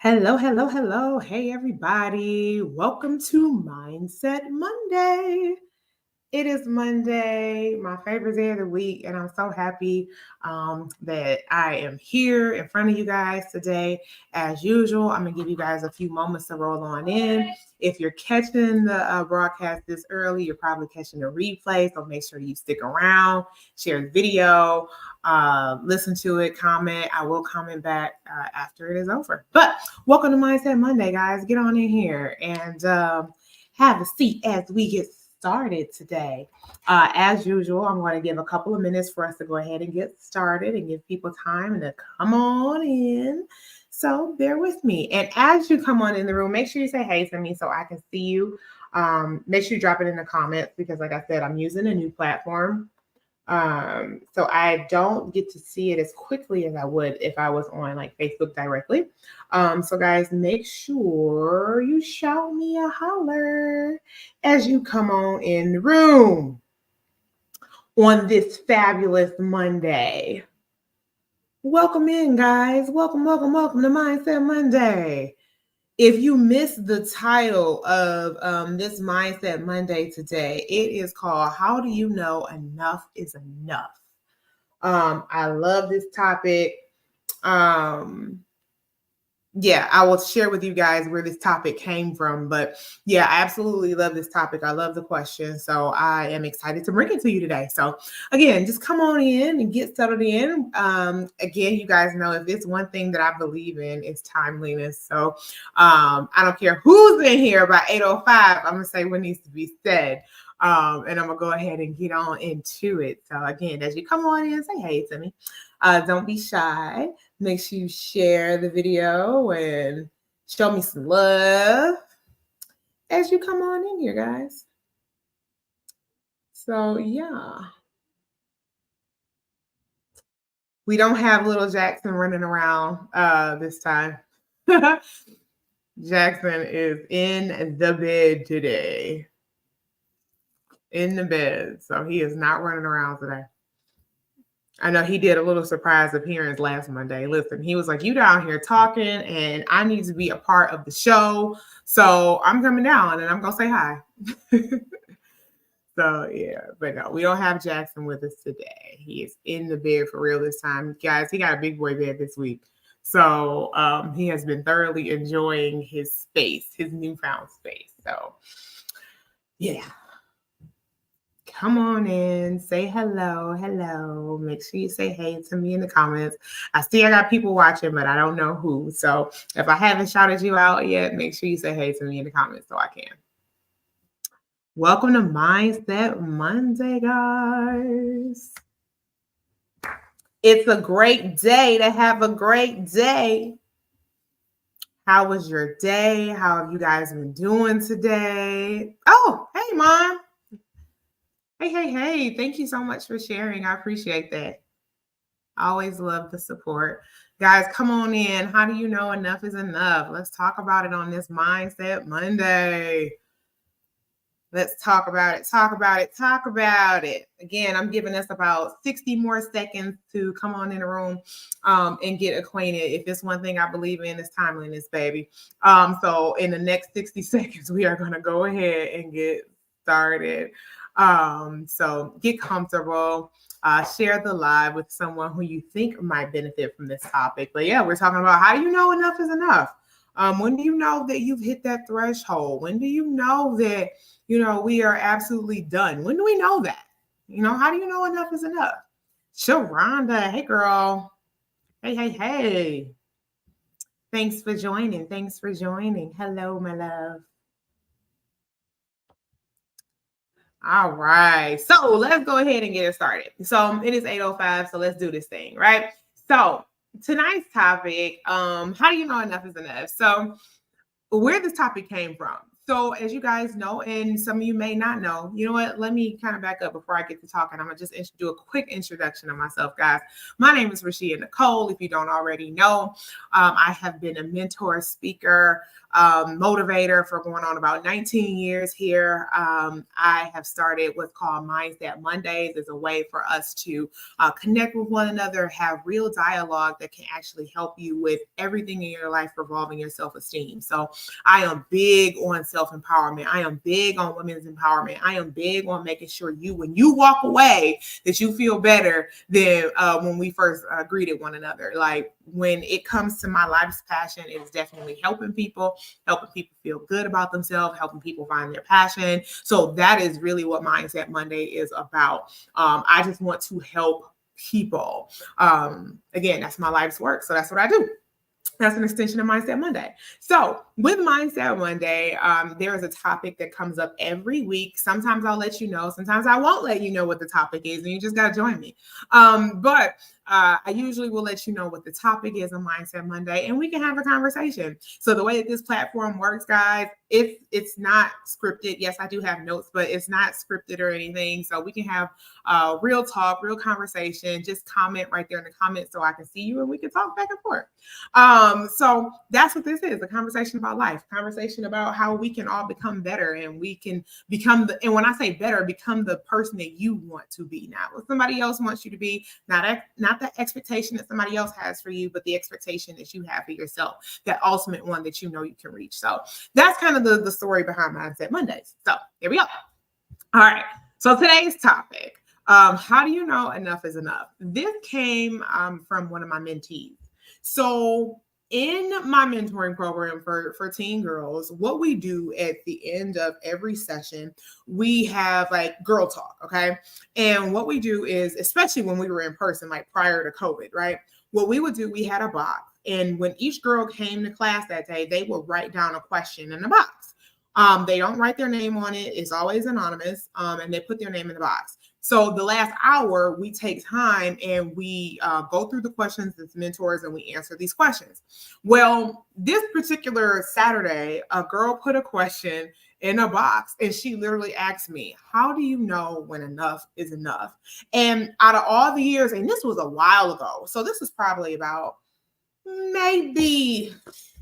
Hello, hello, hello. Hey, everybody. Welcome to Mindset Monday. It is Monday, my favorite day of the week, and I'm so happy that I am here in front of you guys today. As usual, I'm going to give you guys a few moments to roll on in. If you're catching the broadcast this early, you're probably catching the replay, so make sure you stick around, share the video, listen to it, comment. I will comment back after it is over. But welcome to Mindset Monday, guys. Get on in here and have a seat as we get started today. As usual, I'm going to give a couple of minutes for us to go ahead and get started and give people time to come on in. So bear with me. And as you come on in the room, make sure you say hey to me so I can see you. Make sure you drop it in the comments because, like I said, I'm using a new platform. So I don't get to see it as quickly as I would if I was on like Facebook directly. So guys, make sure you shout me a holler as you come on in the room on this fabulous Monday. Welcome in, guys. Welcome to Mindset Monday. If you missed the title of this Mindset Monday today, it is called How Do You Know Enough is Enough? I love this topic. I will share with you guys where this topic came from. But yeah, I absolutely love this topic. I love the question. So I am excited to bring it to you today. So again, just come on in and get settled in. Again, you guys know if it's one thing that I believe in, it's timeliness. So I don't care who's in here by 8:05. I'm going to say what needs to be said. And I'm going to go ahead and get on into it. So again, as you come on in, say hey to me. Don't be shy. Make sure you share the video and show me some love as you come on in here, guys. So, yeah. We don't have little Jackson running around this time. Jackson is in the bed today. In the bed. So he is not running around today. I know he did a little surprise appearance last Monday. Listen, he was like, you down here talking and I need to be a part of the show. So I'm coming down and I'm going to say hi. So, yeah, but no, we don't have Jackson with us today. He is in the bed for real this time. Guys, he got a big boy bed this week. So he has been thoroughly enjoying his space, his newfound space. So, yeah. Come on in, say hello. Make sure you say hey to me in the comments. I see I got people watching, but I don't know who. So if I haven't shouted you out yet, make sure you say hey to me in the comments so I can. Welcome to Mindset Monday, guys. It's a great day to have a great day. How was your day? How have you guys been doing today? Oh, hey, Mom. Hey. Thank you so much for sharing. I appreciate that. I always love the support. Guys, come on in. How do you know enough is enough? Let's talk about it on this Mindset Monday. Let's talk about it. Again, I'm giving us about 60 more seconds to come on in the room and get acquainted. If it's one thing I believe in, it's timeliness, baby. So in the next 60 seconds, we are going to go ahead and get started. So get comfortable. Share the live with someone who you think might benefit from this topic. But yeah, we're talking about how do you know enough is enough? When do you know that you've hit that threshold? When do you know that, we are absolutely done? When do we know that? How do you know enough is enough? Sharonda, hey girl. Hey. Thanks for joining. Hello, my love. All right. So let's go ahead and get it started. So it is 8:05. So let's do this thing, right? So tonight's topic, how do you know enough is enough? So where this topic came from. So as you guys know, and some of you may not know, you know what? Let me kind of back up before I get to talking. I'm going to just do a quick introduction of myself, guys. My name is Nicole. If you don't already know, I have been a mentor, speaker, motivator for going on about 19 years here. I have started what's called Mindset Mondays as a way for us to connect with one another, have real dialogue that can actually help you with everything in your life revolving your self-esteem. So I am big on self-empowerment. I am big on women's empowerment. I am big on making sure when you walk away, that you feel better than when we first greeted one another. Like when it comes to my life's passion, it's definitely helping people feel good about themselves, helping people find their passion. So that is really what Mindset Monday is about. I just want to help people. Again, that's my life's work. So that's what I do. That's an extension of Mindset Monday. So with Mindset Monday, there is a topic that comes up every week. Sometimes I'll let you know. Sometimes I won't let you know what the topic is, and you just got to join me. But I usually will let you know what the topic is on Mindset Monday, and we can have a conversation. So the way that this platform works, guys, it's not scripted. Yes, I do have notes, but it's not scripted or anything. So we can have real talk, real conversation. Just comment right there in the comments so I can see you and we can talk back and forth. So that's what this is, a conversation about life, conversation about how we can all become better, and we can become and when I say better, become the person that you want to be, not what somebody else wants you to be, not the expectation that somebody else has for you, but the expectation that you have for yourself, that ultimate one that you know you can reach. So that's kind of the story behind Mindset Mondays. So here we go. All right. So today's topic, how do you know enough is enough? This came from one of my mentees. So in my mentoring program for teen girls, what we do at the end of every session, we have like girl talk, okay? And what we do is, especially when we were in person, like prior to COVID, right? What we would do, we had a box. And when each girl came to class that day, they would write down a question in the box. They don't write their name on it. It's always anonymous. And they put their name in the box. So the last hour, we take time and we go through the questions as mentors and we answer these questions. Well, this particular Saturday, a girl put a question in a box and she literally asked me, how do you know when enough is enough? And out of all the years, and this was a while ago, so this was probably about maybe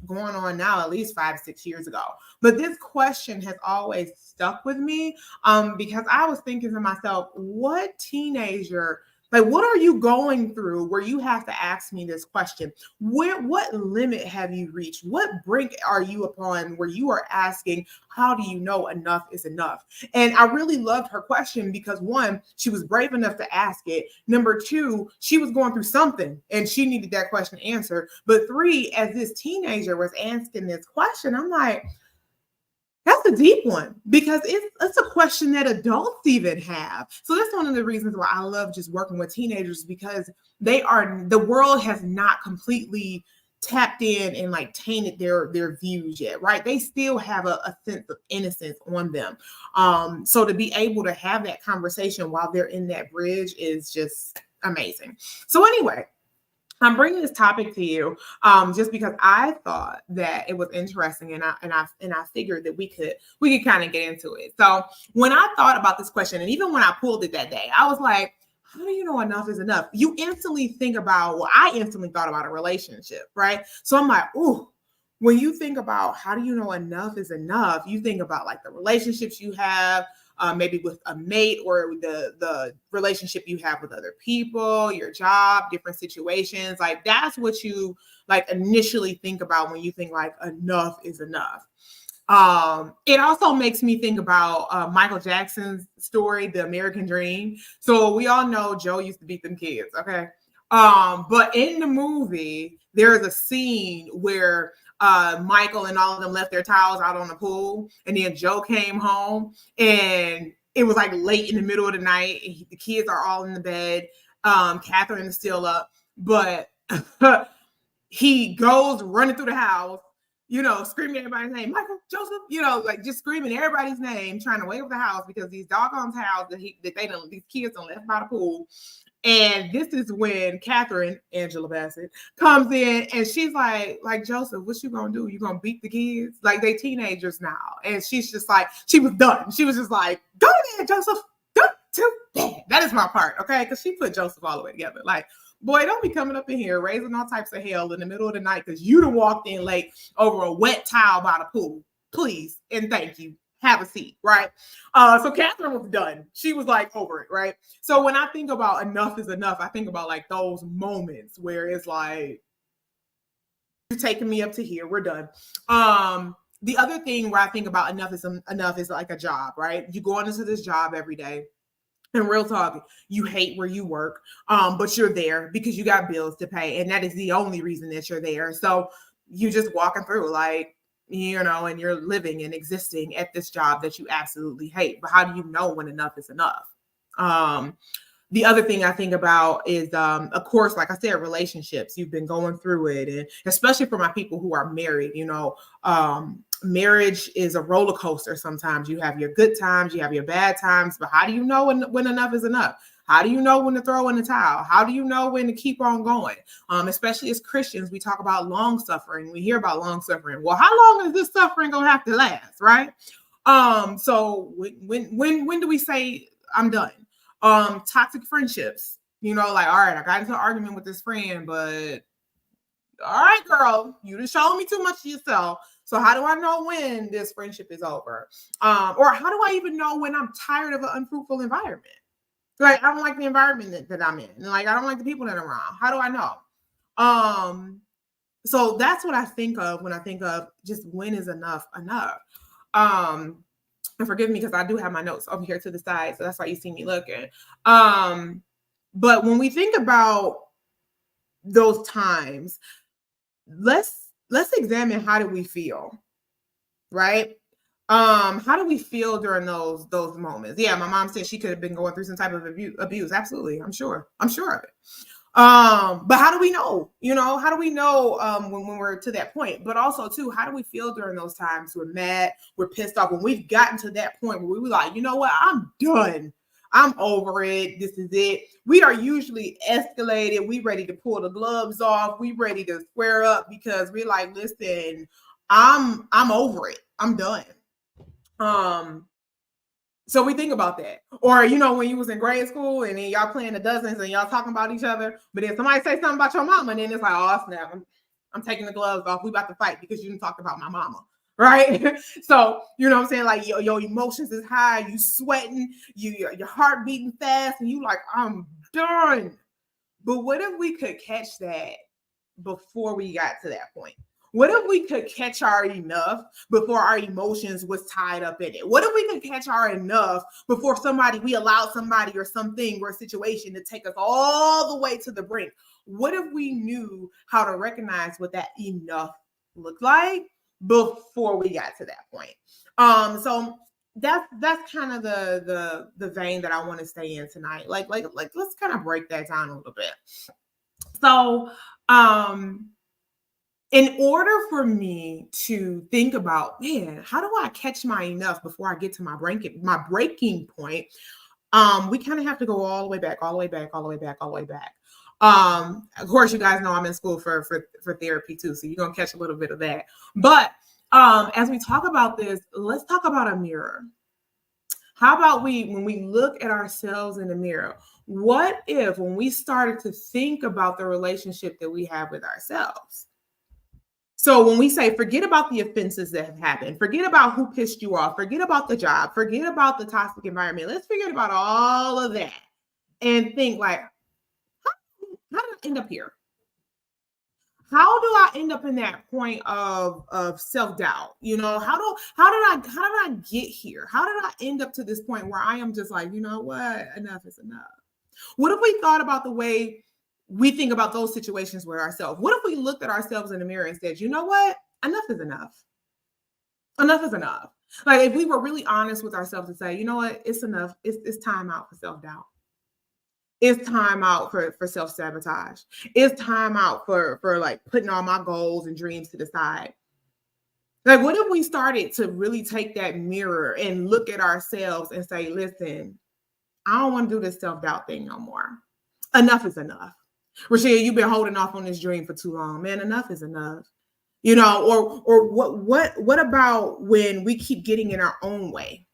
going on now at least 5 to 6 years ago. But this question has always stuck with me because I was thinking to myself, what teenager, like what are you going through where you have to ask me this question? What limit have you reached? What brink are you upon where you are asking, how do you know enough is enough? And I really loved her question because one, she was brave enough to ask it. Number two, she was going through something and she needed that question answered. But three, as this teenager was asking this question, I'm like, that's a deep one because it's a question that adults even have. So that's one of the reasons why I love just working with teenagers, because the world has not completely tapped in and like tainted their views yet, right? They still have a sense of innocence on them. So to be able to have that conversation while they're in that bridge is just amazing. So anyway, I'm bringing this topic to you just because I thought that it was interesting, and I figured that we could kind of get into it. So when I thought about this question, and even when I pulled it that day, I was like, how do you know enough is enough? You instantly think about, well, I instantly thought about a relationship, right? So I'm like, ooh, when you think about how do you know enough is enough, you think about like the relationships you have, maybe with a mate, or the relationship you have with other people, your job, different situations. Like that's what you like initially think about when you think like enough is enough. It also makes me think about Michael Jackson's story, The American Dream. So we all know Joe used to beat them kids, okay? But in the movie, there is a scene where Michael and all of them left their towels out on the pool, and then Joe came home, and it was like late in the middle of the night. The kids are all in the bed. Catherine is still up, but he goes running through the house, screaming everybody's name, Michael, Joseph, like just screaming everybody's name, trying to wake up the house because these doggone towels these kids don't left by the pool. And this is when Catherine, Angela Bassett, comes in and she's like Joseph, what you gonna do? You gonna beat the kids? Like they teenagers now. And she's just like, she was done. She was just like, go to bed, Joseph, go to bed. That is my part, okay? Because she put Joseph all the way together. Like, Boy, don't be coming up in here raising all types of hell in the middle of the night because you done walked in late over a wet towel by the pool. Please and thank you. Have a seat, right? So Catherine was done. She was like over it, right? So when I think about enough is enough, I think about like those moments where it's like, you're taking me up to here, we're done. The other thing where I think about enough is like a job, right? You go into this job every day. And real talk, you hate where you work, but you're there because you got bills to pay, and that is the only reason that you're there. So you just walking through, like, and you're living and existing at this job that you absolutely hate. But how do you know when enough is enough? The other thing I think about is, of course, like I said, relationships. You've been going through it, and especially for my people who are married, marriage is a roller coaster. Sometimes you have your good times, you have your bad times, but how do you know when enough is enough? How do you know when to throw in the towel? How do you know when to keep on going? Especially as Christians, we talk about long suffering. We hear about long suffering. Well, how long is this suffering gonna have to last, right? So when do we say I'm done? Toxic friendships, like, all right, I got into an argument with this friend, but all right, girl, you just showed me too much of yourself. So how do I know when this friendship is over? Or how do I even know when I'm tired of an unfruitful environment? Like, I don't like the environment that I'm in. Like, I don't like the people that are around. How do I know? So that's what I think of when I think of just when is enough. And forgive me because I do have my notes over here to the side, so that's why you see me looking. But when we think about those times, let's examine how do we feel, right? How do we feel during those moments? Yeah, my mom said she could have been going through some type of abuse. Absolutely, I'm sure of it. But how do we know? How do we know when we're to that point? But also too, how do we feel during those times? We're mad, we're pissed off, when we've gotten to that point where we were like, you know what, I'm done. I'm over it. This is it. We are usually escalated. We ready to pull the gloves off. We ready to square up because we're like, listen, I'm over it. I'm done. So we think about that. Or, when you was in grade school and then y'all playing the dozens and y'all talking about each other, but then somebody say something about your mama, and then it's like, oh, snap, I'm taking the gloves off. We about to fight because you didn't talk about my mama. Right? So, you know what I'm saying? Like your emotions is high, you sweating, your heart beating fast, and you like, I'm done. But what if we could catch that before we got to that point? What if we could catch our enough before our emotions was tied up in it? What if we could catch our enough before we allowed somebody or something or a situation to take us all the way to the brink? What if we knew how to recognize what that enough looked like before we got to that point? So that's kind of the vein that I want to stay in tonight. Like let's kind of break that down a little bit. So in order for me to think about, man, how do I catch my enough before I get to my breaking point? We kind of have to go all the way back. Of course, you guys know I'm in school for therapy too, so you're gonna catch a little bit of that. But as we talk about this, let's talk about a mirror. How about when we look at ourselves in the mirror, what if when we started to think about the relationship that we have with ourselves? So when we say, forget about the offenses that have happened, forget about who pissed you off, forget about the job, forget about the toxic environment, let's forget about all of that and think like, how did I end up here? How do I end up in that point of self-doubt? How did I get here? How did I end up to this point where I am just like, you know what? Enough is enough. What if we thought about the way we think about those situations with ourselves? What if we looked at ourselves in the mirror and said, you know what? Enough is enough. Enough is enough. Like if we were really honest with ourselves and say, you know what? It's enough. It's time out for self-doubt. It's time out for self-sabotage. It's time out for like putting all my goals and dreams to the side. Like, what if we started to really take that mirror and look at ourselves and say, listen, I don't want to do this self-doubt thing no more. Enough is enough. Rochelle, you've been holding off on this dream for too long. Man, enough is enough. Or what about when we keep getting in our own way?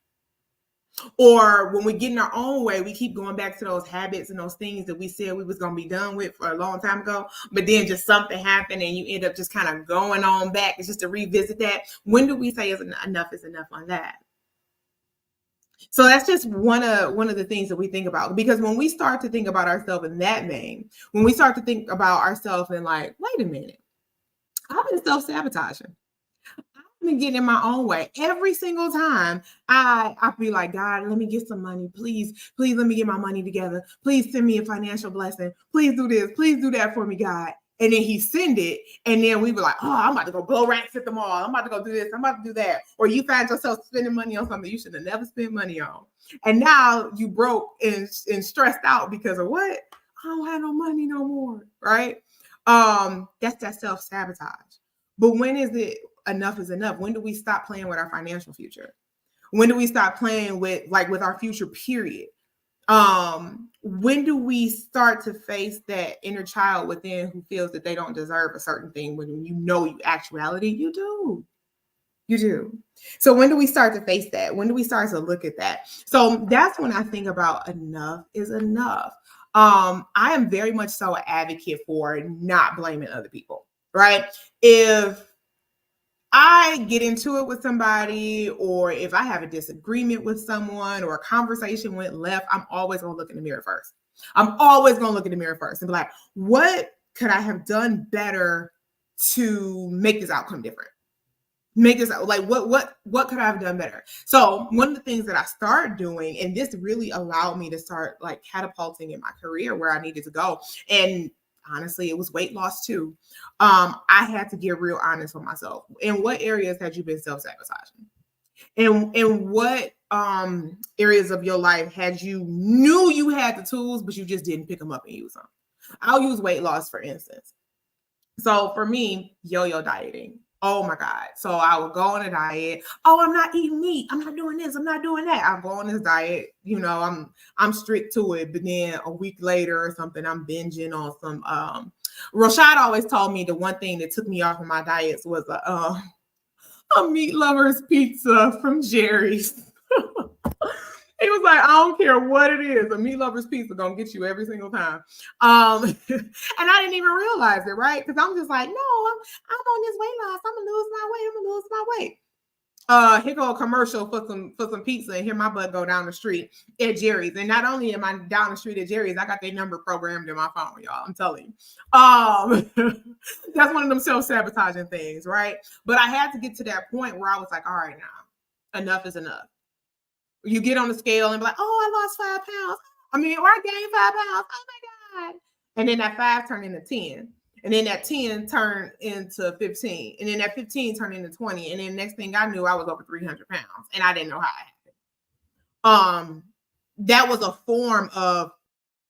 Or when we get in our own way, we keep going back to those habits and those things that we said we was going to be done with for a long time ago, but then just something happened and you end up just kind of going on back. It's just to revisit that. When do we say enough is enough on that? So that's just one of the things that we think about, because when we start to think about ourselves in that vein, when we start to think about ourselves and like, wait a minute, I've been self-sabotaging. I've been getting in my own way every single time. I be like, God, let me get some money, please let me get my money together, please send me a financial blessing, please do this, please do that for me, God. And then he send it, and then we were like, oh, I'm about to go blow racks at the mall, I'm about to go do this, I'm about to do that. Or you find yourself spending money on something you should have never spent money on, and now you broke and stressed out because of what? I don't have no money no more, right? That's that self-sabotage. But when is it enough is enough? When do we stop playing with our financial future? When do we stop playing with our future, period? When do we start to face that inner child within who feels that they don't deserve a certain thing, when you know you actuality you do? You do. So when do we start to face that? When do we start to look at that? So that's when I think about enough is enough. I am very much so an advocate for not blaming other people, right? If I get into it with somebody, or if I have a disagreement with someone, or a conversation went left, I'm always going to look in the mirror first. I'm always going to look in the mirror first and be like, what could I have done better to make this outcome different? Make this like what could I have done better? So one of the things that I started doing, and this really allowed me to start like catapulting in my career where I needed to go, and honestly it was weight loss too. I had to get real honest with myself. In what areas had you been self-sabotaging? In what areas of your life had you knew you had the tools but you just didn't pick them up and use them? I'll use weight loss for instance. So for me, yo-yo dieting. Oh my God. So I would go on a diet. Oh, I'm not eating meat. I'm not doing this. I'm not doing that. I'll go on this diet. You know, I'm strict to it. But then a week later or something, I'm binging on some Rashad always told me the one thing that took me off of my diets was a meat lover's pizza from Jerry's. He was like, I don't care what it is, a meat lover's pizza gonna get you every single time. And I didn't even realize it, right? Because I'm just like, no, I'm on this weight loss. I'm gonna lose my weight. I'm gonna lose my weight. Here go a commercial for some pizza, and hear my butt go down the street at Jerry's. And not only am I down the street at Jerry's, I got their number programmed in my phone, y'all. I'm telling you. That's one of them self-sabotaging things, right? But I had to get to that point where I was like, all right, now, enough is enough. You get on the scale and be like, oh, I lost 5 pounds. Or I gained 5 pounds. Oh my God. And then that 5 turned into 10. And then that 10 turned into 15. And then that 15 turned into 20. And then next thing I knew, I was over 300 pounds. And I didn't know how it happened. That was a form of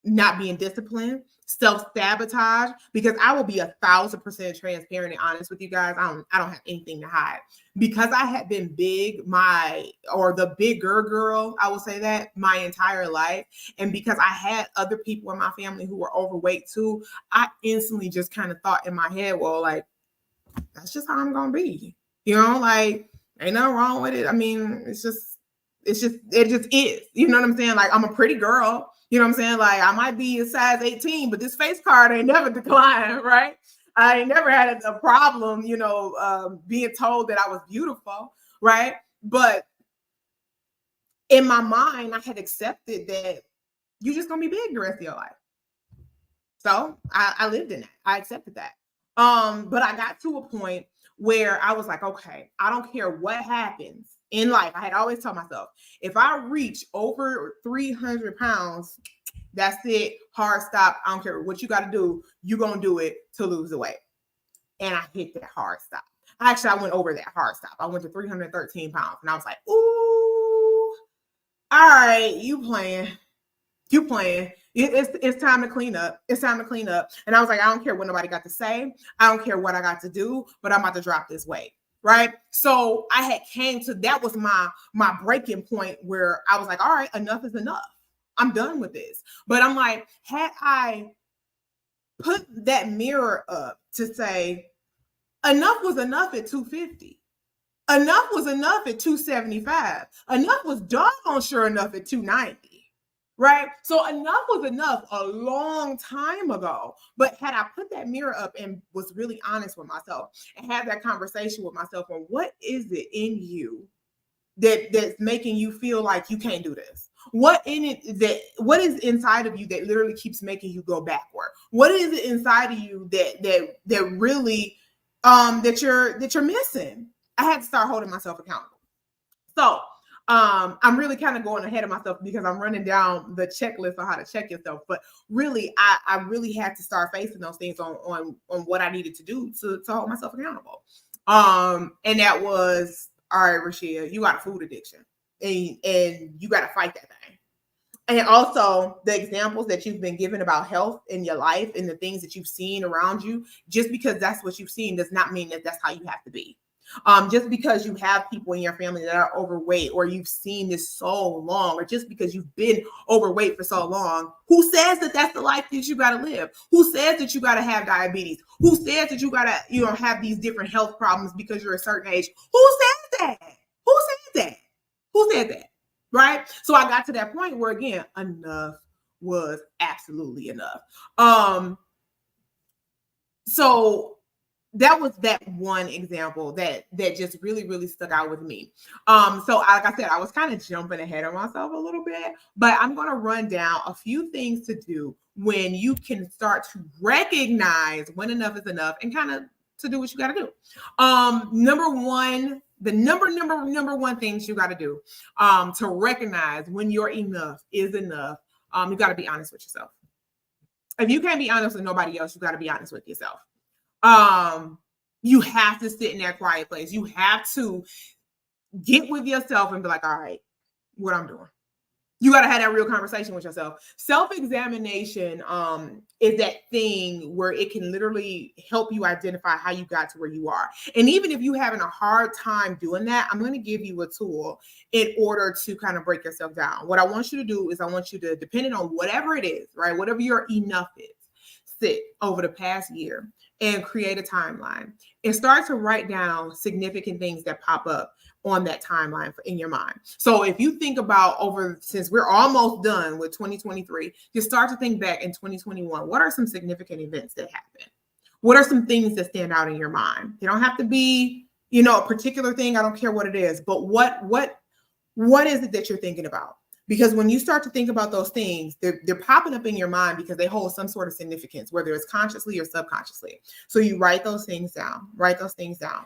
not being disciplined, self-sabotage, because I will be 1,000% transparent and honest with you guys. I don't have anything to hide. Because I had been the bigger girl, I will say that, my entire life. And because I had other people in my family who were overweight too, I instantly just kind of thought in my head, well, like, that's just how I'm gonna be. You know, like, ain't nothing wrong with it. It just is. You know what I'm saying? Like, I'm a pretty girl. You know what I'm saying? Like, I might be a size 18, but this face card ain't never declined, right? I ain't never had a problem, being told that I was beautiful, right? But in my mind, I had accepted that you're just gonna be big the rest of your life. So I lived in that. I accepted that. But I got to a point where I was like, okay, I don't care what happens in life. I had always told myself, if I reach over 300 pounds, that's it. Hard stop. I don't care what you got to do. You're going to do it to lose the weight. And I hit that hard stop. Actually, I went over that hard stop. I went to 313 pounds. And I was like, ooh, all right, you playing. It's time to clean up. It's time to clean up. And I was like, I don't care what nobody got to say. I don't care what I got to do, but I'm about to drop this weight. Right. So I had came to, that was my breaking point where I was like, all right, enough is enough. I'm done with this. But I'm like, had I put that mirror up to say enough was enough at 250, Enough was enough at 275. Enough was doggone sure enough at 290. Right? So enough was enough a long time ago. But had I put that mirror up and was really honest with myself and had that conversation with myself on what is it in you that's making you feel like you can't do this? What is inside of you that literally keeps making you go backward? What is it inside of you that really that you're missing? I had to start holding myself accountable. So I'm really kind of going ahead of myself because I'm running down the checklist on how to check yourself. But really, I really had to start facing those things on what I needed to do to hold myself accountable. And that was, all right, Rashia, you got a food addiction, and you got to fight that thing. And also the examples that you've been given about health in your life and the things that you've seen around you, just because that's what you've seen does not mean that that's how you have to be. Just because you have people in your family that are overweight, or you've seen this so long, or just because you've been overweight for so long, who says that that's the life that you got to live? Who says that you got to have diabetes? Who says that you got to, have these different health problems because you're a certain age? Who says that? Who said that? Who said that? Right? So I got to that point where, again, enough was absolutely enough. So that was that one example that just really, really stuck out with me. So like I said, I was kind of jumping ahead of myself a little bit, but I'm going to run down a few things to do when you can start to recognize when enough is enough and kind of to do what you got to do. Number one, the number one things you got to do to recognize when your enough is enough, you got to be honest with yourself. If you can't be honest with nobody else, you got to be honest with yourself. You have to sit in that quiet place. You have to get with yourself and be like, all right, what I'm doing. You got to have that real conversation with yourself. Self-examination is that thing where it can literally help you identify how you got to where you are. And even if you're having a hard time doing that, I'm going to give you a tool in order to kind of break yourself down. What I want you to do is I want you to, depending on whatever it is, right, whatever your enough is, sit over the past year and create a timeline and start to write down significant things that pop up on that timeline in your mind. So if you think about since we're almost done with 2023, just start to think back in 2021. What are some significant events that happened? What are some things that stand out in your mind? They don't have to be, a particular thing. I don't care what it is, but what is it that you're thinking about? Because when you start to think about those things, they're popping up in your mind because they hold some sort of significance, whether it's consciously or subconsciously. So you write those things down, write those things down.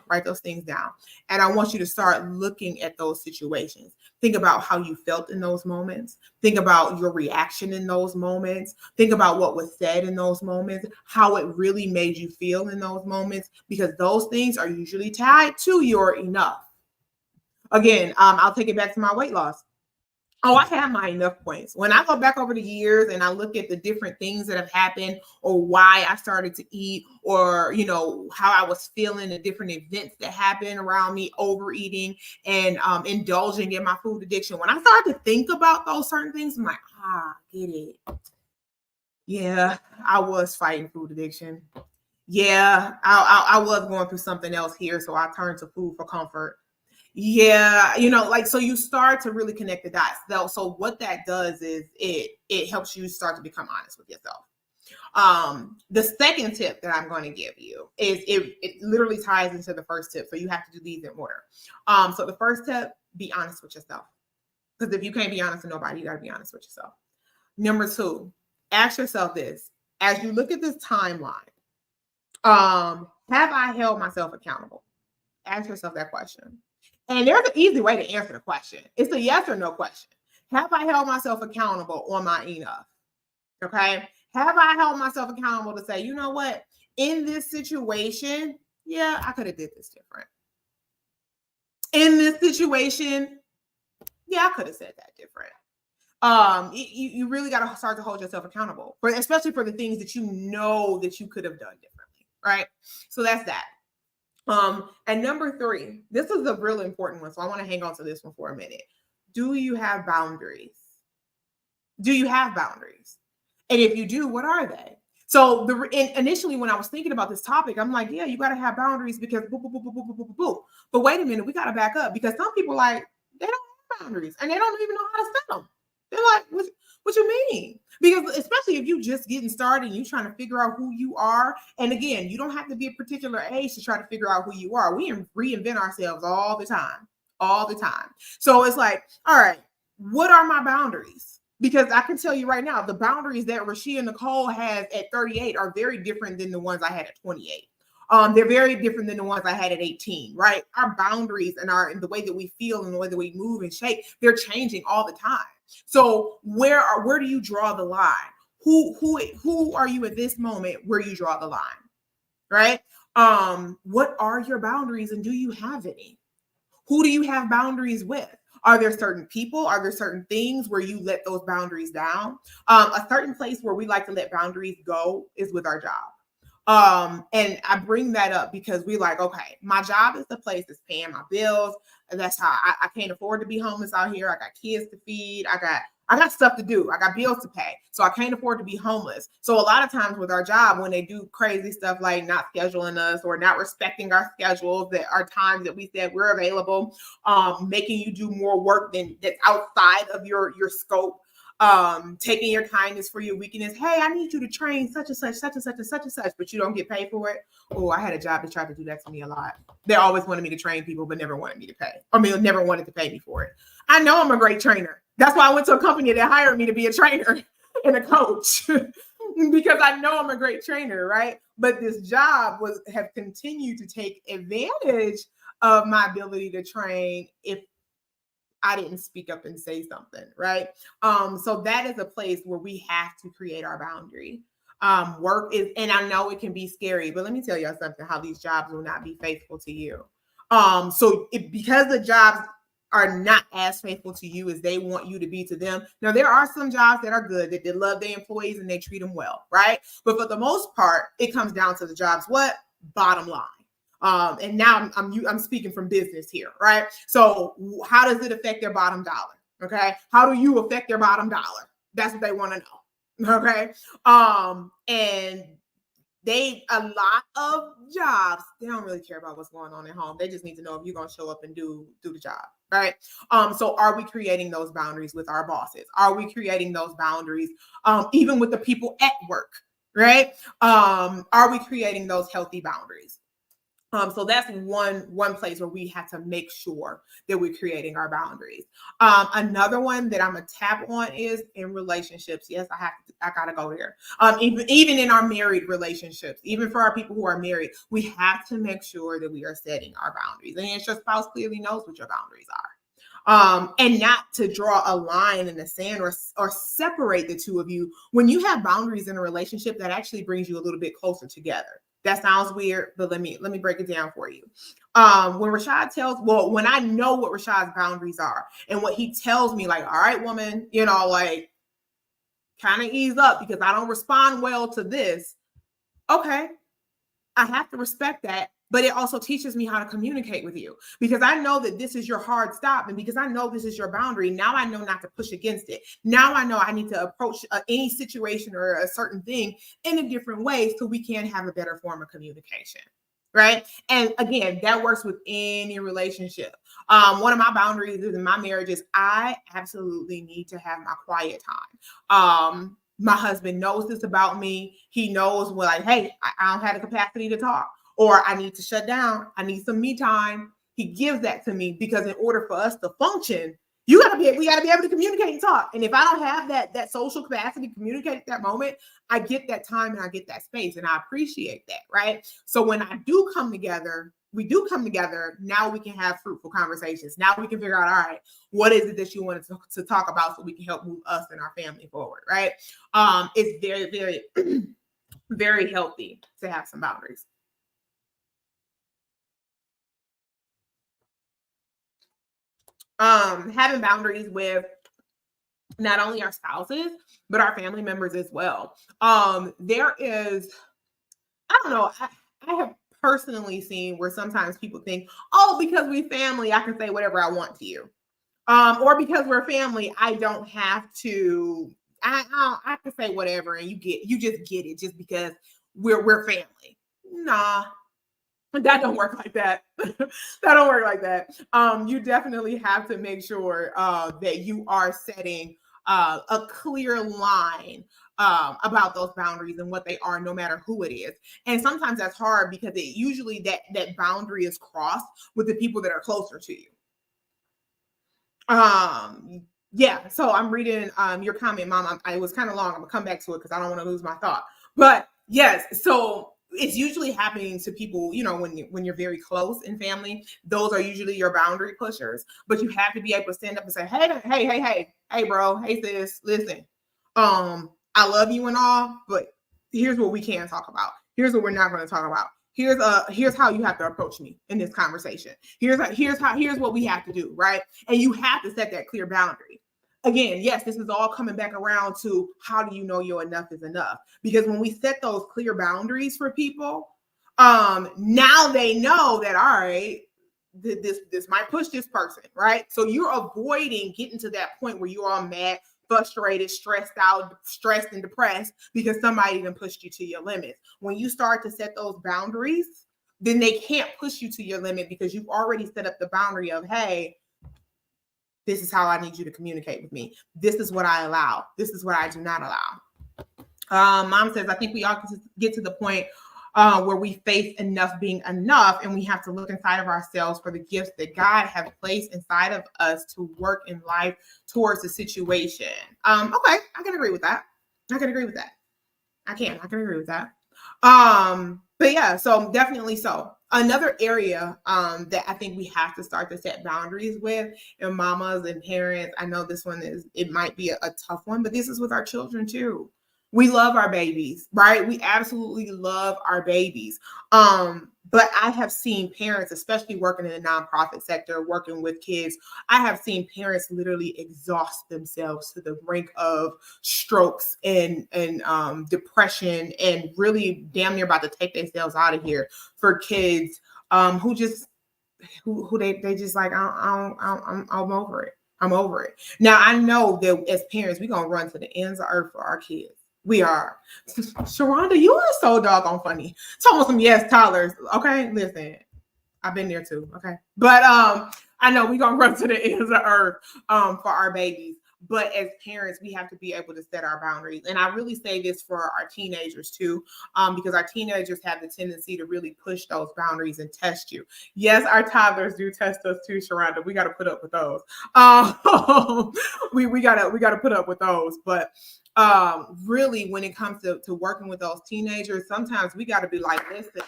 And I want you to start looking at those situations. Think about how you felt in those moments. Think about your reaction in those moments. Think about what was said in those moments, how it really made you feel in those moments, because those things are usually tied to your enough. Again, I'll take it back to my weight loss. Oh, I have my enough points. When I go back over the years and I look at the different things that have happened or why I started to eat or, how I was feeling, the different events that happened around me, overeating and indulging in my food addiction. When I started to think about those certain things, I'm like, get it. Yeah, I was fighting food addiction. Yeah, I was going through something else here. So I turned to food for comfort. Yeah, so you start to really connect the dots. So what that does is it helps you start to become honest with yourself. The second tip that I'm going to give you is it literally ties into the first tip. So you have to do these in order. So the first tip, be honest with yourself. Because if you can't be honest with nobody, you got to be honest with yourself. Number two, ask yourself this. As you look at this timeline, have I held myself accountable? Ask yourself that question. And there's an easy way to answer the question. It's a yes or no question. Have I held myself accountable on my enough? Okay. Have I held myself accountable to say, you know what? In this situation, yeah, I could have did this different. In this situation, yeah, I could have said that different. You really got to start to hold yourself accountable, especially for the things that you know that you could have done differently, right? So that's that. And number three, this is a really important one. So I want to hang on to this one for a minute. Do you have boundaries? Do you have boundaries? And if you do, what are they? So initially when I was thinking about this topic, I'm like, yeah, you got to have boundaries because boo, boo, boo, boo, boo, boo, boo, boo. But wait a minute, we got to back up because some people like they don't have boundaries and they don't even know how to set them. They're like, what you mean? Because especially if you just getting started and you trying to figure out who you are. And again, you don't have to be a particular age to try to figure out who you are. We reinvent ourselves all the time, all the time. So it's like, all right, what are my boundaries? Because I can tell you right now, the boundaries that Rashia Nicole has at 38 are very different than the ones I had at 28. They're very different than the ones I had at 18, right? Our boundaries and the way that we feel and the way that we move and shape, they're changing all the time. So where do you draw the line? Who are you at this moment where you draw the line, right? What are your boundaries and do you have any? Who do you have boundaries with? Are there certain people? Are there certain things where you let those boundaries down? A certain place where we like to let boundaries go is with our job. And I bring that up because we like, okay, my job is the place that's paying my bills. And that's how I can't afford to be homeless out here. I got kids to feed. I got stuff to do. I got bills to pay. So I can't afford to be homeless. So a lot of times with our job, when they do crazy stuff like not scheduling us or not respecting our schedules, that are times that we said we're available, making you do more work that's outside of your scope, taking your kindness for your weakness. Hey, I need you to train such and such, such and such, and such and such, but you don't get paid for it. Oh, I had a job that tried to do that to me a lot. They always wanted me to train people, but never wanted me to pay. I mean, never wanted to pay me for it. I know I'm a great trainer. That's why I went to a company that hired me to be a trainer and a coach because I know I'm a great trainer, right? But this job have continued to take advantage of my ability to train if I didn't speak up and say something, right? So that is a place where we have to create our boundary. Work is, and I know it can be scary, but let me tell you something, how these jobs will not be faithful to you. Because the jobs are not as faithful to you as they want you to be to them. Now, there are some jobs that are good, that they love their employees and they treat them well, right? But for the most part, it comes down to the job's what? Bottom line. And now I'm speaking from business here, right? So how does it affect their bottom dollar? Okay. How do you affect their bottom dollar? That's what they want to know. Okay. And a lot of jobs, they don't really care about what's going on at home. They just need to know if you're going to show up and do the job. Right. So are we creating those boundaries with our bosses? Are we creating those boundaries, even with the people at work? Right. Are we creating those healthy boundaries? So that's one place where we have to make sure that we're creating our boundaries. Another one that I'm a tap on is in relationships. Yes, I gotta go there. Even in our married relationships, even for our people who are married, we have to make sure that we are setting our boundaries. And your spouse clearly knows what your boundaries are. And not to draw a line in the sand or separate the two of you. When you have boundaries in a relationship, that actually brings you a little bit closer together. That sounds weird, but let me break it down for you. When I know what Rashad's boundaries are and what he tells me, like, all right, woman, like kind of ease up because I don't respond well to this. Okay, I have to respect that. But it also teaches me how to communicate with you because I know that this is your hard stop. And because I know this is your boundary, now I know not to push against it. Now I know I need to approach any situation or a certain thing in a different way so we can have a better form of communication. Right. And again, that works with any relationship. One of my boundaries in my marriage is I absolutely need to have my quiet time. My husband knows this about me. He knows like, hey, I don't have the capacity to talk. Or I need to shut down. I need some me time. He gives that to me because in order for us to function, we got to be able to communicate and talk. And if I don't have that social capacity to communicate at that moment, I get that time and I get that space and I appreciate that, right? So when I do come together, now we can have fruitful conversations. Now we can figure out, all right, what is it that you wanted to talk about so we can help move us and our family forward, right? It's very, very, very healthy to have some boundaries. Having boundaries with not only our spouses, but our family members as well. There is, I don't know, I have personally seen where sometimes people think, oh, because we family, I can say whatever I want to you. Or because we're family, I don't have to I can say whatever, and you just get it just because we're family. Nah, that don't work like that. That don't work like that. You definitely have to make sure that you are setting a clear line about those boundaries and what they are, no matter who it is. And sometimes that's hard because it usually that boundary is crossed with the people that are closer to you. Yeah, so I'm reading your comment, Mom. It was kind of long. I'm gonna come back to it because I don't want to lose my thought. But yes, so it's usually happening to people, when you're very close in family. Those are usually your boundary pushers. But you have to be able to stand up and say, hey, bro, hey, sis, listen. I love you and all, but here's what we can talk about. Here's what we're not going to talk about. Here's how you have to approach me in this conversation. Here's what we have to do, right? And you have to set that clear boundary. Again, yes, this is all coming back around to how do you know your enough is enough? Because when we set those clear boundaries for people, now they know that, all right, this might push this person, right? So you're avoiding getting to that point where you're all mad, frustrated, stressed out, stressed and depressed because somebody done pushed you to your limits. When you start to set those boundaries, then they can't push you to your limit because you've already set up the boundary of, hey, this is how I need you to communicate with me. This is what I allow. This is what I do not allow. Mom says, I think we ought to get to the point where we face enough being enough, and we have to look inside of ourselves for the gifts that God has placed inside of us to work in life towards the situation. Okay, I can agree with that. I can agree with that. I can agree with that. But yeah, so definitely so. Another area that I think we have to start to set boundaries with, and mamas and parents, I know this one it might be a tough one, but this is with our children too. We love our babies, right? We absolutely love our babies. But I have seen parents, especially working in the nonprofit sector, working with kids, I have seen parents literally exhaust themselves to the brink of strokes and depression, and really damn near about to take themselves out of here for kids who they just like, I'm over it. I'm over it. Now I know that as parents, we're gonna run to the ends of earth for our kids. We are. Sharonda, you are so doggone funny. Talking some yes toddlers. Okay, listen, I've been there too. Okay, but I know we're gonna run to the ends of earth for our babies. But as parents, we have to be able to set our boundaries. And I really say this for our teenagers too, because our teenagers have the tendency to really push those boundaries and test you. Yes, our toddlers do test us too, Sharonda. We got to put up with those. We gotta put up with those. But really, when it comes to working with those teenagers, sometimes we got to be like, listen,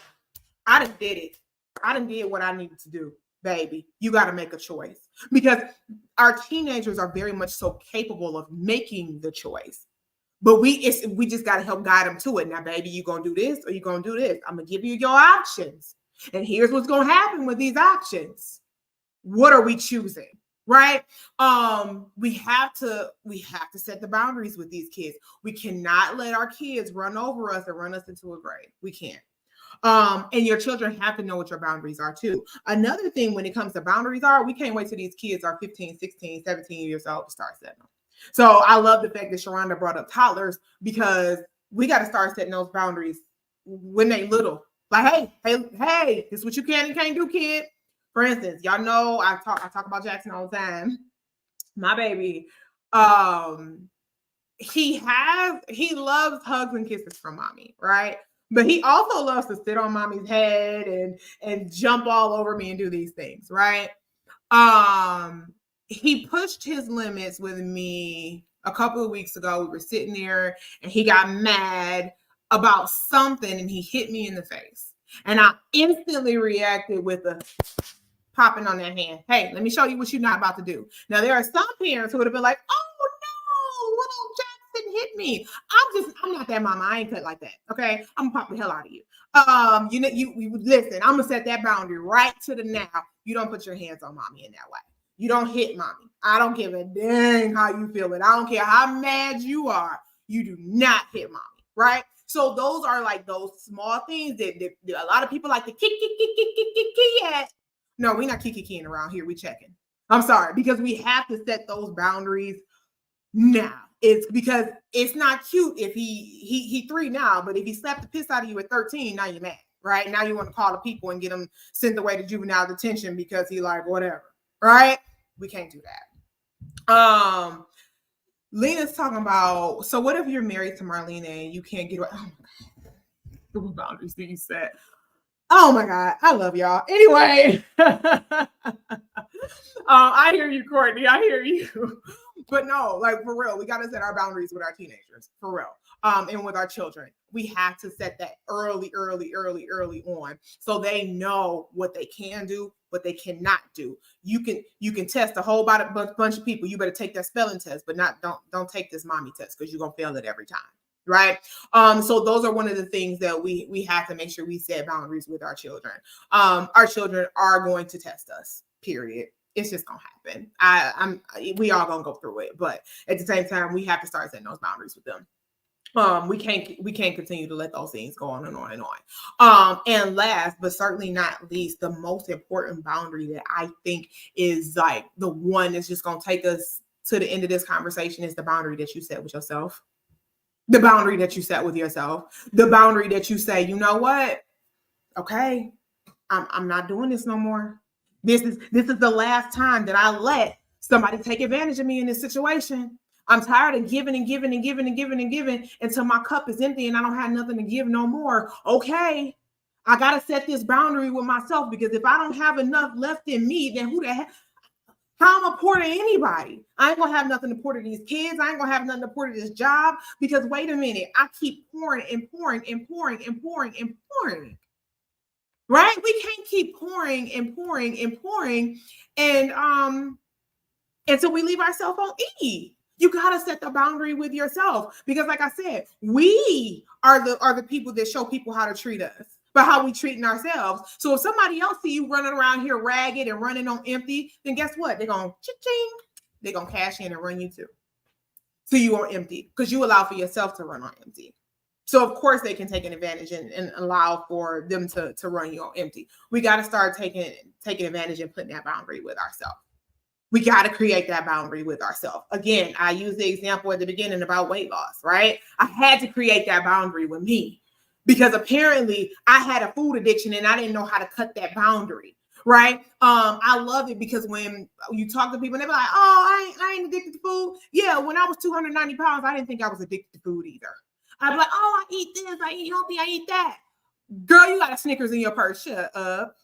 I done did it. I done did what I needed to do, baby. You got to make a choice, because our teenagers are very much so capable of making the choice. But we just got to help guide them to it. Now, baby, you going to do this or you going to do this. I'm going to give you your options. And here's what's going to happen with these options. What are we choosing? Right? We have to set the boundaries with these kids. We cannot let our kids run over us and run us into a grave. We can't. And your children have to know what your boundaries are too. Another thing when it comes to boundaries are, we can't wait till these kids are 15, 16, 17 years old to start setting them. So I love the fact that Sharonda brought up toddlers, because we got to start setting those boundaries when they little. Like, hey, this is what you can and can't do, kid. For instance, y'all know I talk about Jackson all the time. My baby, he loves hugs and kisses from mommy, right? But he also loves to sit on mommy's head and jump all over me and do these things, right? He pushed his limits with me a couple of weeks ago. We were sitting there and he got mad about something and he hit me in the face. And I instantly reacted with a popping on that hand. Hey, let me show you what you're not about to do. Now, there are some parents who would have been like, oh no, little Jackson hit me. I'm not that mama. I ain't cut like that. Okay. I'm gonna pop the hell out of you. You listen, I'm gonna set that boundary right to the now. You don't put your hands on mommy in that way. You don't hit mommy. I don't give a dang how you feel it. I don't care how mad you are. You do not hit mommy, right? So those are like those small things that a lot of people like to kick at. No, we're not kicking around here. We checking. I'm sorry, because we have to set those boundaries now. It's because it's not cute if he 3 now, but if he slapped the piss out of you at 13, now you're mad, right? Now you want to call the people and get him sent away to juvenile detention because he like whatever, right? We can't do that. Lena's talking about, so what if you're married to Marlena and you can't get away? Oh my God. What boundaries do you set? Oh my God, I love y'all. Anyway, I hear you, Courtney. I hear you. But no, like for real, we got to set our boundaries with our teenagers, for real. And with our children. We have to set that early on so they know what they can do, what they cannot do. You can test a whole bunch of people. You better take that spelling test, but don't take this mommy test because you're gonna fail it every time. Right. So those are one of the things that we have to make sure we set boundaries with our children. Our children are going to test us, period. It's just gonna happen. We all gonna go through it, but at the same time, we have to start setting those boundaries with them. We can't continue to let those things go on and on and on. And last but certainly not least, the most important boundary that I think is like the one that's just gonna take us to the end of this conversation is the boundary that you set with yourself. The boundary that you set with yourself. The boundary that you say, you know what? Okay, I'm not doing this no more. This is the last time that I let somebody take advantage of me in this situation. I'm tired of giving until my cup is empty and I don't have nothing to give no more. Okay, I got to set this boundary with myself because if I don't have enough left in me, then who the heck? How am I pour to anybody? I ain't gonna have nothing to pour to these kids. I ain't gonna have nothing to pour to this job because wait a minute, I keep pouring and pouring and pouring and pouring and pouring. Right? We can't keep pouring and pouring and pouring and until we leave ourselves on E. You gotta set the boundary with yourself because, like I said, we are the people that show people how to treat us, but how we treating ourselves. So if somebody else see you running around here ragged and running on empty, then guess what? They're gonna ching, they're gonna cash in and run you too. So you are empty because you allow for yourself to run on empty. So of course they can take an advantage and allow for them to run you on empty. We got to start taking advantage and putting that boundary with ourselves. We got to create that boundary with ourselves. Again, I used the example at the beginning about weight loss, right? I had to create that boundary with me because apparently I had a food addiction and I didn't know how to cut that boundary, right? I love it because when you talk to people and they're like, oh, I ain't addicted to food. Yeah, when I was 290 pounds, I didn't think I was addicted to food either. I'd be like, oh, I eat this, I eat healthy, I eat that. Girl, you got a Snickers in your purse. Shut up.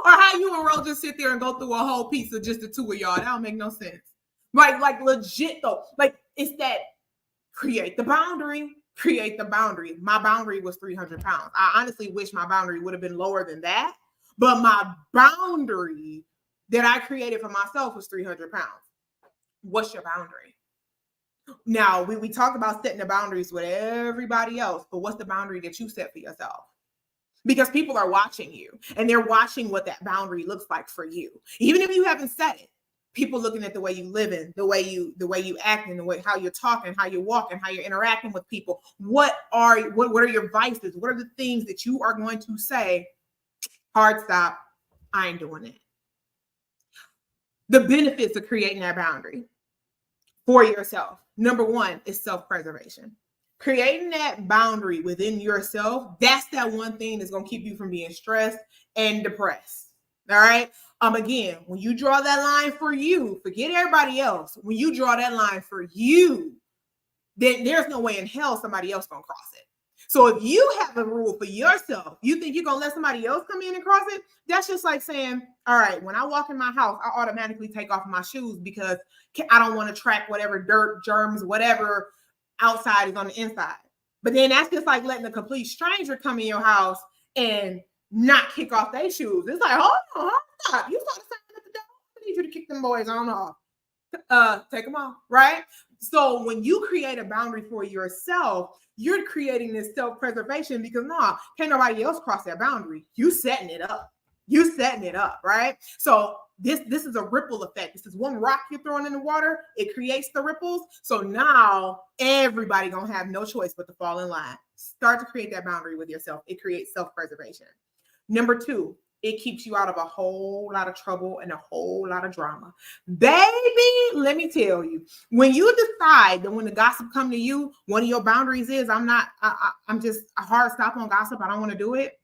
Or how you and Ro just sit there and go through a whole pizza, just the two of y'all. That don't make no sense. Like legit though. Like it's that create the boundary. Create the boundary. My boundary was 300 pounds. I honestly wish my boundary would have been lower than that. But my boundary that I created for myself was 300 pounds. What's your boundary? Now, we talked about setting the boundaries with everybody else, but what's the boundary that you set for yourself? Because people are watching you and they're watching what that boundary looks like for you. Even if you haven't set it, people looking at the way you live in, the way you act, and the way how you're talking, how you walk, and how you're interacting with people. What are your vices? What are the things that you are going to say? Hard stop. I ain't doing it. The benefits of creating that boundary for yourself. Number one is self-preservation. Creating that boundary within yourself, that's that one thing that's going to keep you from being stressed and depressed. All right. Again, when you draw that line for you, forget everybody else. When you draw that line for you, then there's no way in hell somebody else going to cross it. So if you have a rule for yourself, you think you're going to let somebody else come in and cross it? That's just like saying, all right, when I walk in my house, I automatically take off my shoes because I don't want to track whatever dirt, germs, whatever outside is on the inside. But then that's just like letting a complete stranger come in your house and not kick off their shoes. It's like, hold on. You saw the sign at the door. I need you to kick them boys on off. Take them off, right? So when you create a boundary for yourself, you're creating this self-preservation because can't nobody else cross that boundary. You setting it up. You setting it up, right? So this is a ripple effect. This is one rock you're throwing in the water. It creates the ripples. So now everybody gonna have no choice but to fall in line. Start to create that boundary with yourself. It creates self-preservation. Number two, It keeps you out of a whole lot of trouble and a whole lot of drama. Baby, let me tell you, when you decide that when the gossip come to you, one of your boundaries is I'm just a hard stop on gossip. I don't want to do it.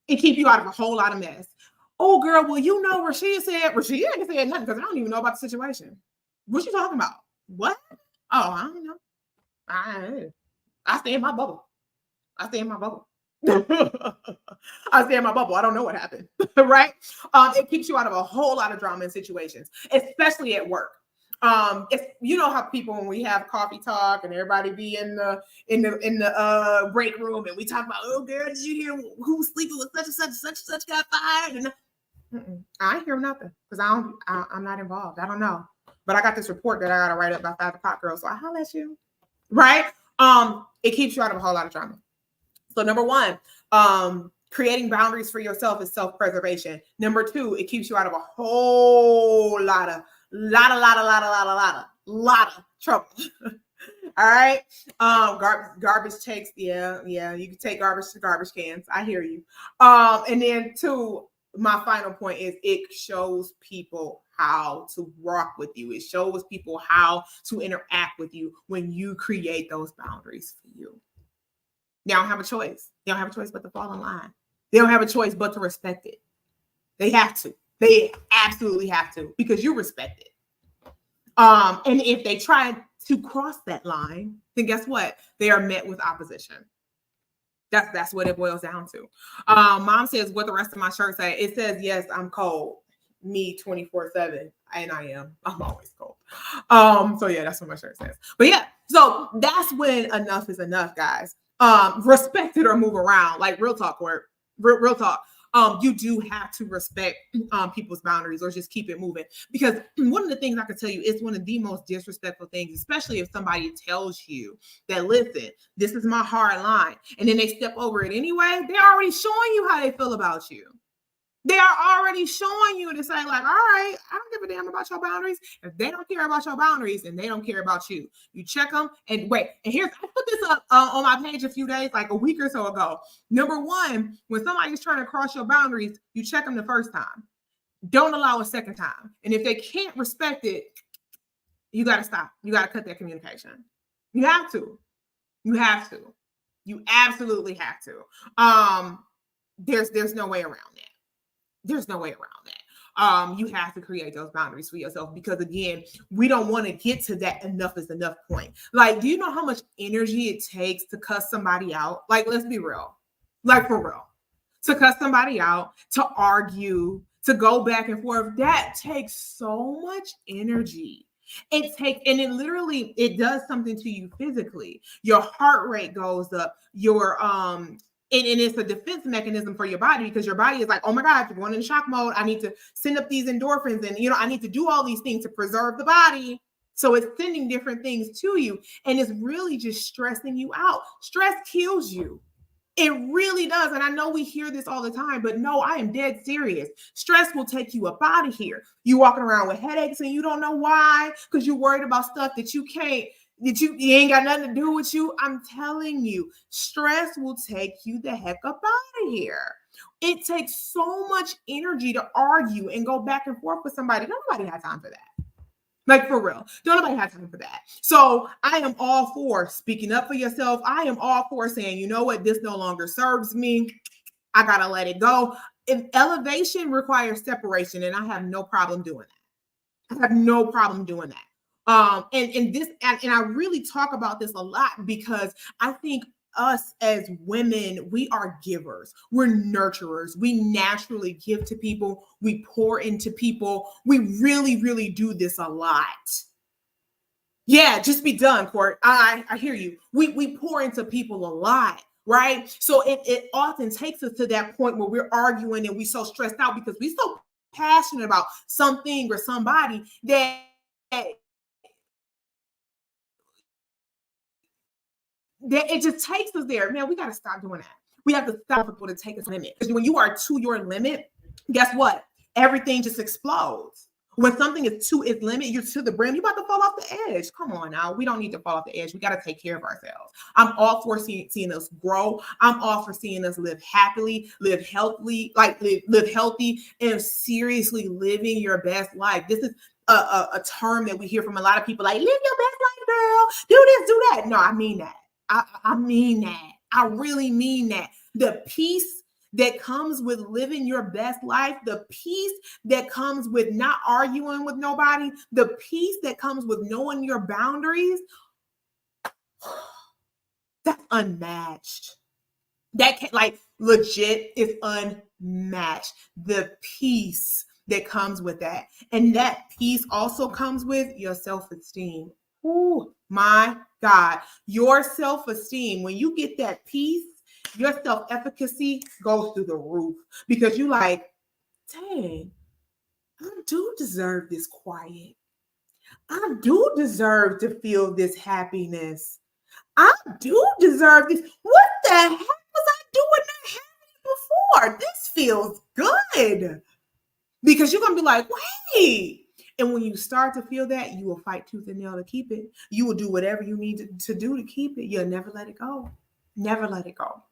It keeps you out of a whole lot of mess. Oh, girl, well, you know, Rashida ain't said nothing because I don't even know about the situation. What you talking about? What? Oh, I don't know. I stay in my bubble. I stay in my bubble. I stay in my bubble. I don't know what happened, right? It keeps you out of a whole lot of drama and situations, especially at work. It's, you know how people, when we have coffee talk and everybody be in the break room and we talk about, oh girl, did you hear who's sleeping with such and such got fired? And I ain't hear nothing because I'm not involved. I don't know, but I got this report that I got to write up by 5 o'clock, girl. So I holler at you, right? It keeps you out of a whole lot of drama. So number one, creating boundaries for yourself is self-preservation. Number two, it keeps you out of a whole lot of trouble. All right. Garbage takes. Yeah. You can take garbage to garbage cans. I hear you. And then two, my final point is it shows people how to rock with you. It shows people how to interact with you when you create those boundaries for you. They don't have a choice. They don't have a choice but to fall in line. They don't have a choice but to respect it. They have to. They absolutely have to, because you respect it. And if they try to cross that line, then guess what? They are met with opposition. That's what it boils down to. Mom says, what the rest of my shirt say? It says, yes, I'm cold. Me 24/7. And I am. I'm always cold. So yeah, that's what my shirt says. But yeah, so that's when enough is enough, guys. Respect it or move around. Like real talk, Court. Real talk. You do have to respect people's boundaries or just keep it moving. Because one of the things I can tell you is one of the most disrespectful things, especially if somebody tells you that, listen, this is my hard line, and then they step over it anyway, they're already showing you how they feel about you. They are already showing you to say, like, all right, I don't give a damn about your boundaries. If they don't care about your boundaries, then they don't care about you. You check them and wait. And here's, I put this up on my page a few days, like a week or so ago. Number one, when somebody's trying to cross your boundaries, you check them the first time. Don't allow a second time. And if they can't respect it, you got to stop. You got to cut that communication. You have to. You have to. You absolutely have to. There's no way around that. There's no way around that. You have to create those boundaries for yourself, because again, we don't want to get to that enough is enough point. Like, do you know how much energy it takes to cuss somebody out? Like, let's be real. Like, for real. To cuss somebody out, to argue, to go back and forth, that takes so much energy. And it literally, it does something to you physically. Your heart rate goes up, your and it's a defense mechanism for your body, because your body is like, oh my God, you're going into shock mode. I need to send up these endorphins, and I need to do all these things to preserve the body. So it's sending different things to you, and it's really just stressing you out. Stress kills you. It really does. And I know we hear this all the time, but no, I am dead serious. Stress will take you up out of here. You walking around with headaches and you don't know why, because you're worried about stuff that you can't, you ain't got nothing to do with you. I'm telling you, stress will take you the heck up out of here. It takes so much energy to argue and go back and forth with somebody. Nobody has time for that. Like, for real. Don't nobody have time for that. So I am all for speaking up for yourself. I am all for saying, you know what, this no longer serves me. I got to let it go. If elevation requires separation, and I have no problem doing that. I have no problem doing that. And I really talk about this a lot, because I think us as women, we are givers. We're nurturers. We naturally give to people. We pour into people. We really, really do this a lot. Yeah, just be done, Court. I hear you. We pour into people a lot, right? So it often takes us to that point where we're arguing and we're so stressed out because we're so passionate about something or somebody that it just takes us there. Man, we got to stop doing that. We have to stop people to take us limit. Because when you are to your limit, guess what? Everything just explodes. When something is to its limit, you're to the brim, you're about to fall off the edge. Come on now. We don't need to fall off the edge. We got to take care of ourselves. I'm all for seeing us grow. I'm all for seeing us live happily, live healthily, like live healthy, and seriously living your best life. This is a term that we hear from a lot of people, like, live your best life, girl. Do this, do that. No, I mean that. I mean that. I really mean that. The peace that comes with living your best life, the peace that comes with not arguing with nobody, the peace that comes with knowing your boundaries, that's unmatched. That can, like, legit is unmatched. The peace that comes with that. And that peace also comes with your self-esteem. Oh my God. Your self-esteem, when you get that peace, your self-efficacy goes through the roof, because you like, dang, I do deserve this quiet. I do deserve to feel this happiness. I do deserve this. What the heck was I doing that happy before? This feels good. Because you're going to be like, wait. And when you start to feel that, you will fight tooth and nail to keep it. You will do whatever you need to do to keep it. You'll never let it go. Never let it go.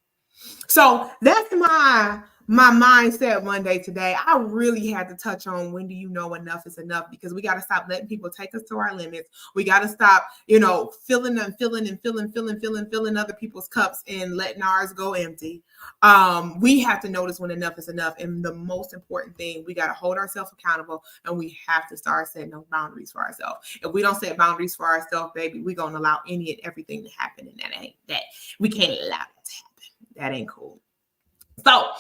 So that's my mindset Monday today. I really had to touch on, when do you know enough is enough? Because we got to stop letting people take us to our limits. We got to stop, filling other people's cups and letting ours go empty. We have to notice when enough is enough. And the most important thing, we got to hold ourselves accountable, and we have to start setting those boundaries for ourselves. If we don't set boundaries for ourselves, baby, we're going to allow any and everything to happen. And we can't allow that to happen. That ain't cool. So,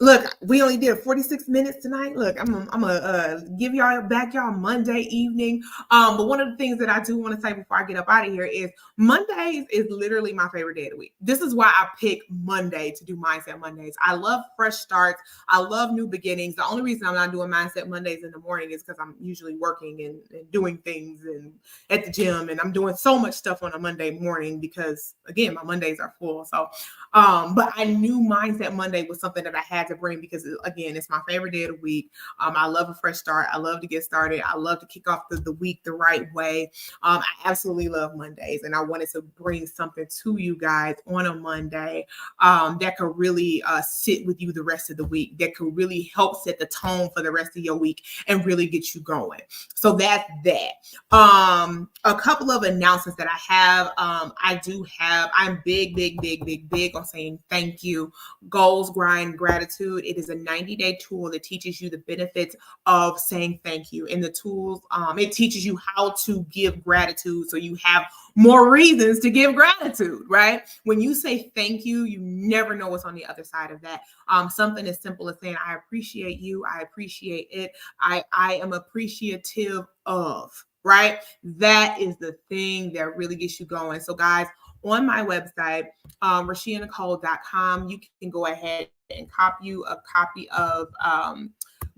look, we only did 46 minutes tonight. Look, I'm gonna give y'all back y'all Monday evening. But one of the things that I do want to say before I get up out of here is Mondays is literally my favorite day of the week. This is why I pick Monday to do Mindset Mondays. I love fresh starts. I love new beginnings. The only reason I'm not doing Mindset Mondays in the morning is because I'm usually working and doing things and at the gym, and I'm doing so much stuff on a Monday morning because, again, my Mondays are full. So, but I knew Mindset Monday was something that I had to bring because, again, it's my favorite day of the week. I love a fresh start. I love to get started. I love to kick off the week the right way. I absolutely love Mondays, and I wanted to bring something to you guys on a Monday that could really sit with you the rest of the week, that could really help set the tone for the rest of your week and really get you going. So that's that. A couple of announcements that I have. I'm big on saying thank you. Goals, Grind, Gratitude. It is a 90-day tool that teaches you the benefits of saying thank you. And the tools, it teaches you how to give gratitude so you have more reasons to give gratitude, right? When you say thank you, you never know what's on the other side of that. Something as simple as saying, I appreciate you, I appreciate it, I am appreciative of, right? That is the thing that really gets you going. So guys, on my website, rashianicole.com, you can go ahead and copy a copy of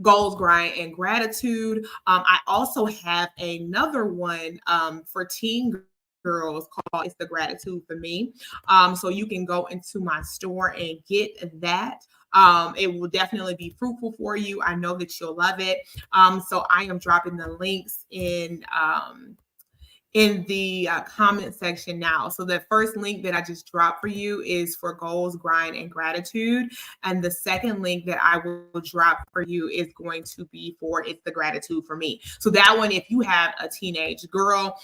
Goals, Grind, and Gratitude. I also have another one for teen girls called It's the Gratitude for Me. So you can go into my store and get that. It will definitely be fruitful for you. I know that you'll love it. So I am dropping the links in the comment section now. So the first link that I just dropped for you is for Goals, Grind, and Gratitude. And the second link that I will drop for you is going to be for It's the Gratitude for Me. So that one, if you have a teenage girl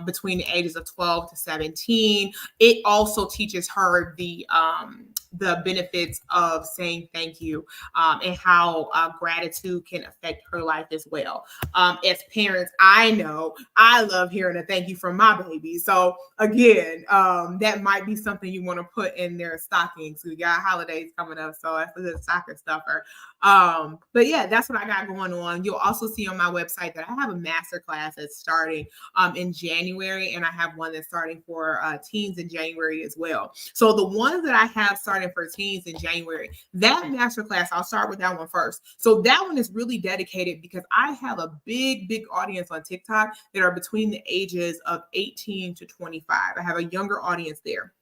between the ages of 12 to 17, it also teaches her the benefits of saying thank you and how gratitude can affect her life as well. As parents, I know I love hearing a thank you from my baby. So again, that might be something you want to put in their stockings. We got holidays coming up, so that's a good stocking stuffer. But yeah, that's what I got going on. You'll also see on my website that I have a masterclass that's starting in January, and I have one that's starting for teens in January as well. So the ones that I have starting for teens in January, that masterclass, I'll start with that one first. So that one is really dedicated because I have a big audience on TikTok that are between the ages of 18 to 25. I have a younger audience there.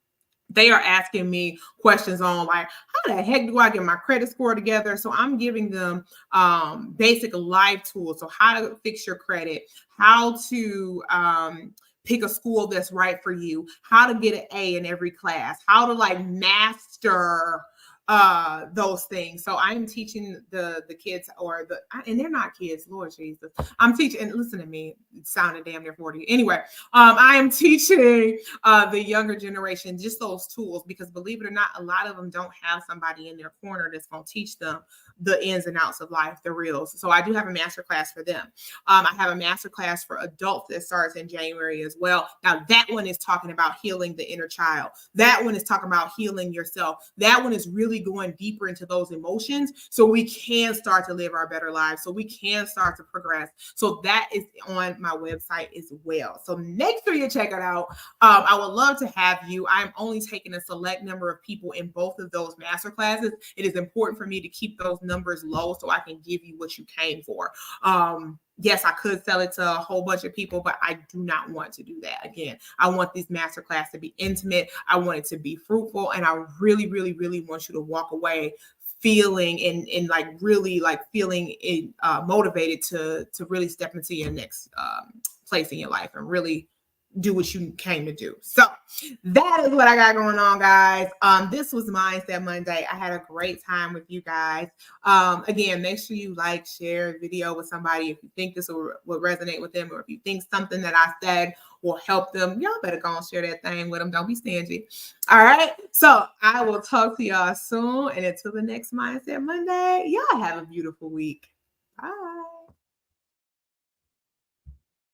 they are asking me questions on like, how the heck do I get my credit score together? So I'm giving them basic life tools. So how to fix your credit, how to pick a school that's right for you, how to get an A in every class, how to like master those things. So I'm teaching the kids, or the, and they're not kids, Lord Jesus. I'm teaching, and listen to me, it sounded damn near 40. Anyway, I am teaching the younger generation just those tools, because believe it or not, a lot of them don't have somebody in their corner that's going to teach them the ins and outs of life, the reals. So I do have a master class for them. I have a master class for adults that starts in January as well. Now that one is talking about healing the inner child. That one is talking about healing yourself. That one is really going deeper into those emotions, so we can start to live our better lives, so we can start to progress. So that is on my website as well. So make sure you check it out. I would love to have you. I'm only taking a select number of people in both of those master classes. It is important for me to keep those numbers low so I can give you what you came for. Yes, I could sell it to a whole bunch of people, but I do not want to do that. Again, I want this masterclass to be intimate. I want it to be fruitful. And I really, really, really want you to walk away feeling and like really like feeling motivated to really step into your next place in your life and really do what you came to do. So that is what I got going on, guys. This was Mindset Monday. I had a great time with you guys. Again, make sure you like, share the video with somebody if you think this will resonate with them, or if you think something that I said will help them. Y'all better go and share that thing with them. Don't be stingy. All right. So I will talk to y'all soon. And until the next Mindset Monday, y'all have a beautiful week. Bye.